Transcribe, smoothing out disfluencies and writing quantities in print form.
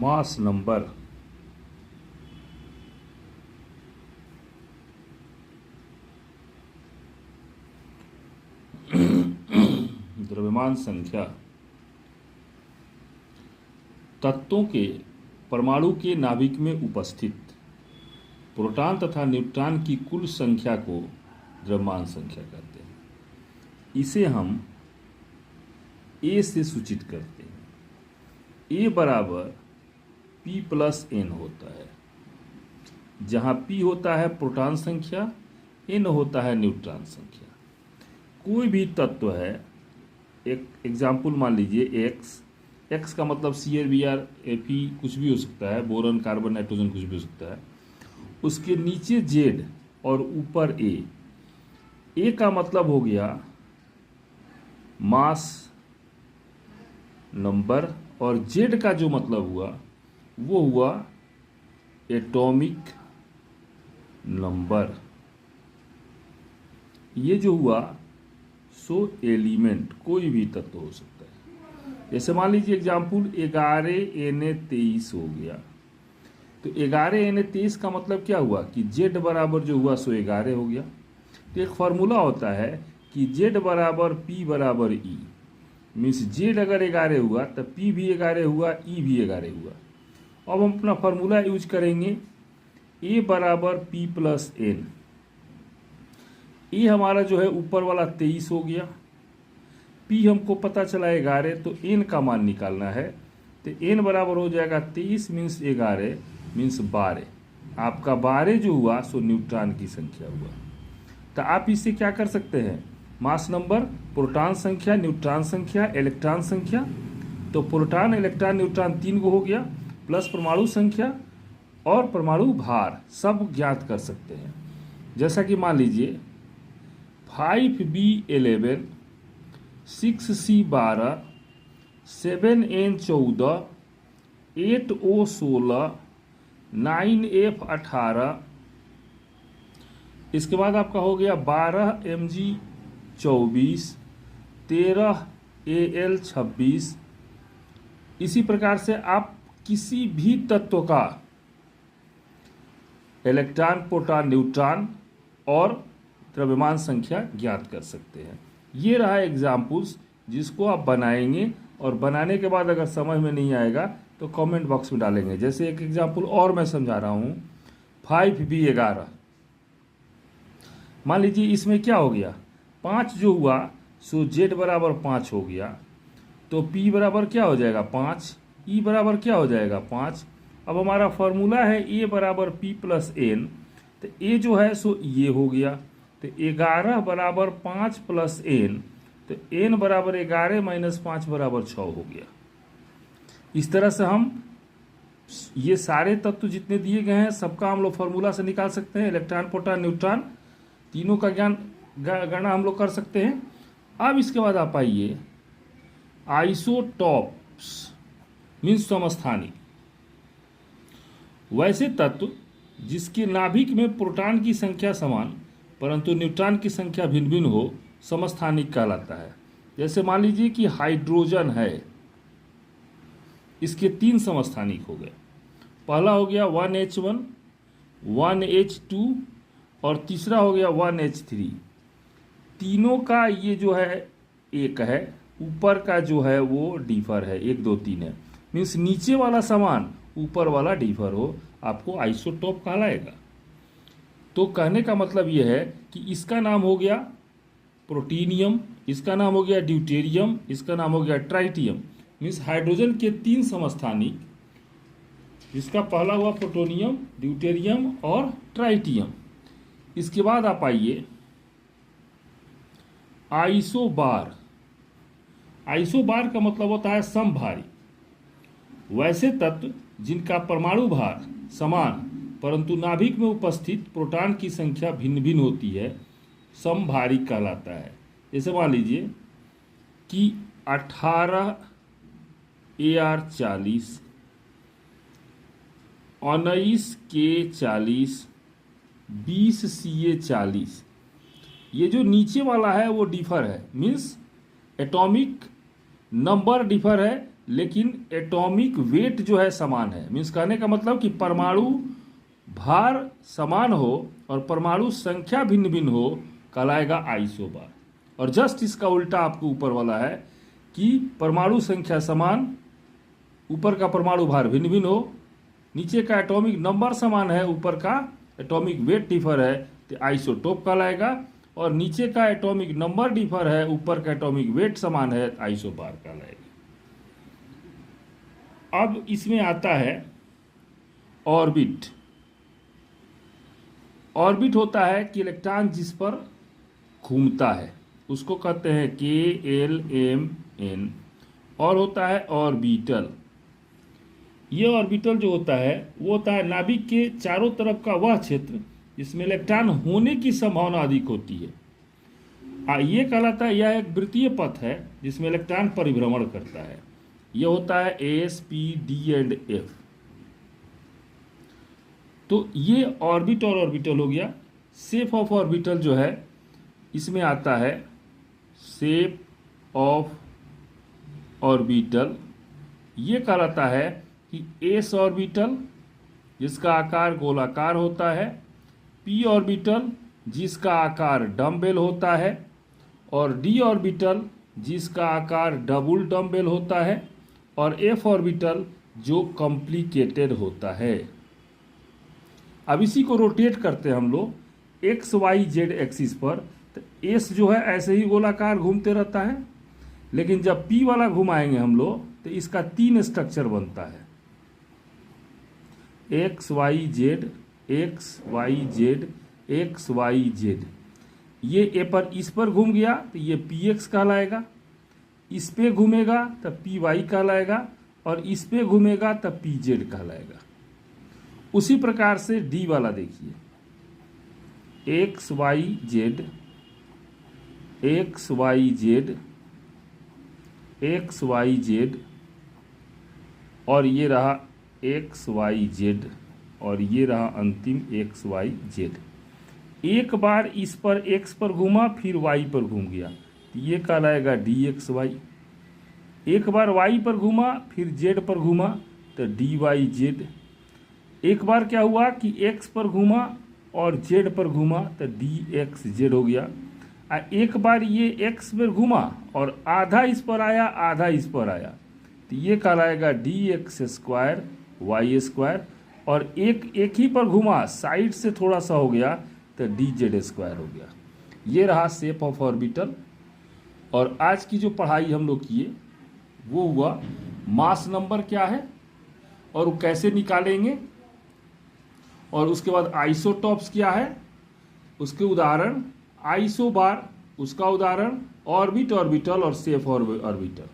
Mass number द्रव्यमान संख्या तत्वों के परमाणु के नाभिक में उपस्थित प्रोटॉन तथा न्यूट्रॉन की कुल संख्या को द्रव्यमान संख्या कहते हैं। इसे हम ए से सूचित करते हैं। ए बराबर P प्लस N होता है, जहाँ P होता है प्रोटॉन संख्या, N होता है न्यूट्रॉन संख्या। कोई भी तत्व है, एक एग्जाम्पल मान लीजिए एक्स का मतलब CrBr Fe कुछ भी हो सकता है, बोरन कार्बन नाइट्रोजन कुछ भी हो सकता है। उसके नीचे Z और ऊपर ए का मतलब हो गया मास नंबर, और Z का जो मतलब हुआ वो हुआ एटॉमिक नंबर। ये जो हुआ सो एलिमेंट कोई भी तत्व हो सकता है। जैसे मान लीजिए एग्जाम्पल 11Na23 हो गया, तो 11Na23 का मतलब क्या हुआ कि Z बराबर जो हुआ सो 11 हो गया। तो एक फार्मूला होता है कि Z बराबर P बराबर E, मीन्स Z अगर 11 हुआ तो P भी 11 हुआ, E भी 11 हुआ। अब हम अपना फार्मूला यूज करेंगे A बराबर P प्लस N। ए हमारा जो है ऊपर वाला 23 हो गया, P हमको पता चला 11, तो N का मान निकालना है। तो N बराबर हो जाएगा 23 मीन्स 11 मीन्स 12। आपका 12 जो हुआ सो न्यूट्रॉन की संख्या हुआ। तो आप इससे क्या कर सकते हैं, मास नंबर, प्रोटॉन संख्या, न्यूट्रॉन संख्या, इलेक्ट्रॉन संख्या। तो प्रोटॉन इलेक्ट्रॉन न्यूट्रॉन 3 गो हो गया, प्लस परमाणु संख्या और परमाणु भार सब ज्ञात कर सकते हैं। जैसा कि मान लीजिए 5B11 6C12 7N14 8O16 9F18। इसके बाद आपका हो गया 12Mg24 13Al26। इसी प्रकार से आप किसी भी तत्व का इलेक्ट्रॉन, प्रोटॉन, न्यूट्रॉन और द्रव्यमान संख्या ज्ञात कर सकते हैं। ये रहा एग्जाम्पल्स जिसको आप बनाएंगे, और बनाने के बाद अगर समझ में नहीं आएगा तो कमेंट बॉक्स में डालेंगे। जैसे एक एग्जाम्पल और मैं समझा रहा हूँ, 5B11। मान लीजिए इसमें क्या हो गया, 5 जो हुआ सो Z बराबर 5 हो गया, तो P बराबर क्या हो जाएगा 5, E बराबर क्या हो जाएगा 5। अब हमारा फॉर्मूला है A बराबर P प्लस N, तो A जो है सो ये हो गया। तो 11 बराबर 5 प्लस N, तो N बराबर 11 माइनस 5 बराबर 6 हो गया। इस तरह से हम ये सारे तत्व जितने दिए गए हैं सबका हम लोग फॉर्मूला से निकाल सकते हैं। इलेक्ट्रॉन, प्रोटॉन, न्यूट्रॉन तीनों का गणना हम लोग कर सकते हैं। अब इसके बाद आप आइए आइसोटॉप्स मीन्स समस्थानिक। वैसे तत्व जिसके नाभिक में प्रोटॉन की संख्या समान परंतु न्यूट्रॉन की संख्या भिन्न भिन्न हो, समस्थानिक कहलाता है। जैसे मान लीजिए कि हाइड्रोजन है, इसके 3 समस्थानिक हो गए। पहला हो गया 1H1 1H2 और तीसरा हो गया 1H3। तीनों का ये जो है एक है, ऊपर का जो है वो डीफर है, 1 2 3 है। मीन्स नीचे वाला समान ऊपर वाला डीफर हो, आपको आइसोटॉप कहलाएगा। तो कहने का मतलब यह है कि इसका नाम हो गया प्रोटीनियम, इसका नाम हो गया ड्यूटेरियम, इसका नाम हो गया ट्राइटियम। मीन्स हाइड्रोजन के 3 समस्थानिक, जिसका पहला हुआ प्रोटोनियम, ड्यूटेरियम और ट्राइटियम। इसके बाद आप आइए आइसोबार। आइसोबार का मतलब होता है समभारी। वैसे तत्व जिनका परमाणु भार समान परंतु नाभिक में उपस्थित प्रोटॉन की संख्या भिन्न भिन्न होती है, समभारी कहलाता है। जैसे मान लीजिए कि 18Ar40 19K40 20Ca40। ये जो नीचे वाला है वो डिफर है, मीन्स एटॉमिक नंबर डिफर है लेकिन एटॉमिक वेट जो है समान है। मीन्स कहने का मतलब कि परमाणु भार समान हो और परमाणु संख्या भिन्न भिन्न हो, कहलाएगा आइसोबार। और जस्ट इसका उल्टा आपको ऊपर वाला है कि परमाणु संख्या समान, ऊपर का परमाणु भार भिन्न भिन्न हो, नीचे का एटॉमिक नंबर समान है, ऊपर का एटॉमिक वेट डिफर है तो आइसोटोप कहलाएगा, और नीचे का एटॉमिक नंबर डिफर है, ऊपर का एटॉमिक वेट समान है, आइसोबार कहलाएगा। अब इसमें आता है ऑर्बिट। ऑर्बिट होता है कि इलेक्ट्रॉन जिस पर घूमता है उसको कहते हैं KLMN, और होता है ऑर्बिटल। ये ऑर्बिटल जो होता है वो होता है नाभिक के चारों तरफ का वह क्षेत्र जिसमें इलेक्ट्रॉन होने की संभावना अधिक होती है। ये कहलाता है, यह एक वृत्तीय पथ है जिसमें इलेक्ट्रॉन परिभ्रमण करता है। यह होता है S, P, D and F। तो ये ऑर्बिट और ऑर्बिटल हो गया। शेप ऑफ ऑर्बिटल जो है इसमें आता है शेप ऑफ ऑर्बिटल। ये कहलाता है कि S ऑर्बिटल जिसका आकार गोलाकार होता है, P ऑर्बिटल जिसका आकार डम्बेल होता है, और D ऑर्बिटल जिसका आकार डबल डम्बेल होता है, और F ऑर्बिटल जो कॉम्प्लिकेटेड होता है। अब इसी को रोटेट करते हैं हम लोग एक्स वाई जेड एक्सिस पर, तो S जो है ऐसे ही गोलाकार घूमते रहता है, लेकिन जब P वाला घुमाएंगे हम लोग तो इसका 3 स्ट्रक्चर बनता है, X Y Z, X Y Z, X Y Z. ये ए पर इस पर घूम गया तो ये PX कहलाएगा, इस पे घूमेगा तब PY कहलाएगा, और इस पे घूमेगा तब PZ कहलाएगा। उसी प्रकार से D वाला देखिए, X Y Z, X Y Z, X Y Z, और ये रहा एक्स वाई जेड, और ये रहा अंतिम एक्स वाई जेड। एक बार इस पर एक्स पर घूमा फिर वाई पर घूम गया तो ये कहलाएगा DXY। एक बार वाई पर घूमा फिर जेड पर घूमा तो DYZ। एक बार क्या हुआ कि एक्स पर घूमा और जेड पर घूमा तो DXZ हो गया। एक बार ये एक्स पर घूमा और आधा इस पर आया आधा इस पर आया तो ये कहलाएगा DX² Y², और एक ही पर घुमा साइड से थोड़ा सा हो गया तो DZ² हो गया। ये रहा शेप ऑफ ऑर्बिटल। और आज की जो पढ़ाई हम लोग किए वो हुआ मास नंबर क्या है और वो कैसे निकालेंगे, और उसके बाद आइसोटॉप्स क्या है, उसके उदाहरण, आइसोबार उसका उदाहरण, ऑर्बिट ऑर्बिटल और शेप ऑर्बिटल।